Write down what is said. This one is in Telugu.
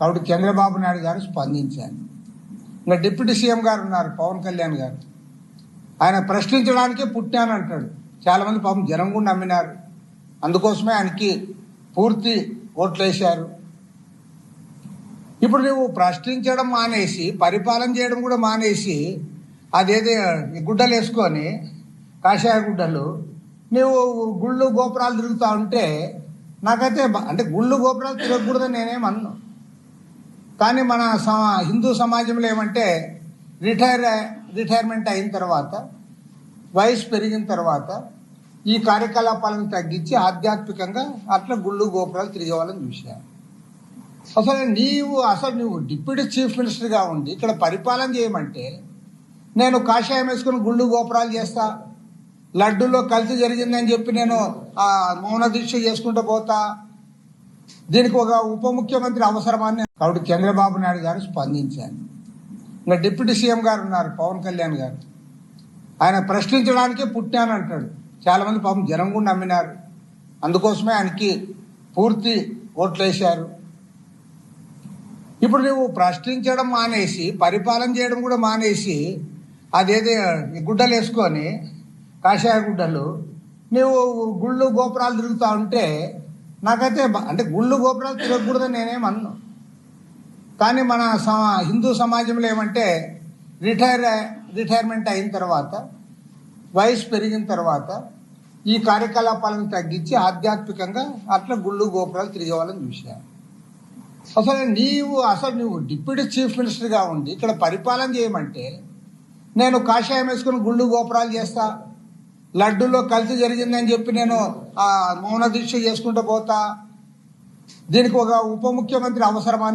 కాబట్టి చంద్రబాబు నాయుడు గారు స్పందించారు. ఇంకా డిప్యూటీ సీఎం గారు ఉన్నారు పవన్ కళ్యాణ్ గారు, ఆయన ప్రశ్నించడానికే పుట్టాను అంటాడు. చాలా మంది పాపం జనం కూడా నమ్మినారు, అందుకోసమే ఆయనకి పూర్తి ఓట్లేశారు. ఇప్పుడు నువ్వు ప్రశ్నించడం మానేసి, పరిపాలన చేయడం కూడా మానేసి, అదేదో గుడ్డలు వేసుకొని కాషాయ గుడ్డలు నువ్వు గుళ్ళు గోపురాలు తిరుగుతా ఉంటే నాకైతే అంటే గుళ్ళు గోపురాలు తిరగకూడదని నేనేమన్నా. కానీ మన హిందూ సమాజంలో ఏమంటే రిటైర్మెంట్ అయిన తర్వాత, వయసు పెరిగిన తర్వాత ఈ కార్యకలాపాలను తగ్గించి ఆధ్యాత్మికంగా అట్లా గుళ్ళు గోపురాలు తిరిగేవాళ్ళని చూశాను. అసలు నువ్వు డిప్యూటీ చీఫ్ మినిస్టర్గా ఉండి ఇక్కడ పరిపాలన చేయమంటే, నేను కాషాయం వేసుకుని గుళ్ళు గోపురాలు చేస్తా, లడ్డూలో కల్తీ జరిగిందని చెప్పి నేను మౌన దీక్ష చేసుకుంటూ పోతా, దీనికి ఒక ఉప ముఖ్యమంత్రి అవసరమని. కాబట్టి చంద్రబాబు నాయుడు గారు స్పందించారు. ఇంకా డిప్యూటీ సీఎం గారు ఉన్నారు పవన్ కళ్యాణ్ గారు, ఆయన ప్రశ్నించడానికే పుట్టాను అంటాడు. చాలా మంది పాపం జనం కూడా నమ్మినారు, అందుకోసమే ఆయనకి పూర్తి ఓట్లేశారు. ఇప్పుడు నువ్వు ప్రశ్నించడం మానేసి, పరిపాలన చేయడం కూడా మానేసి, అదేదో గుడ్డలు వేసుకొని కాషాయ గుడ్డలు నువ్వు గుళ్ళు గోపురాలు తిరుగుతా ఉంటే నాకైతే అంటే గుళ్ళు గోపురాలు తిరగకూడదని నేనేమన్నా. కానీ మన హిందూ సమాజంలో ఏమంటే రిటైర్మెంట్ అయిన తర్వాత, వయసు పెరిగిన తర్వాత ఈ కార్యకలాపాలను తగ్గించి ఆధ్యాత్మికంగా అట్లా గుళ్ళు గోపురాలు తిరిగేవాళ్ళని చూశాను. అసలు నువ్వు డిప్యూటీ చీఫ్ మినిస్టర్గా ఉండి ఇక్కడ పరిపాలన చేయమంటే, నేను కాషాయం వేసుకుని గుళ్ళు గోపురాలు చేస్తా, లడ్డూలో కల్తీ జరిగిందని చెప్పి నేను మౌన దీక్ష చేసుకుంటూ పోతా, దీనికి ఒక ఉప ముఖ్యమంత్రి అవసరమని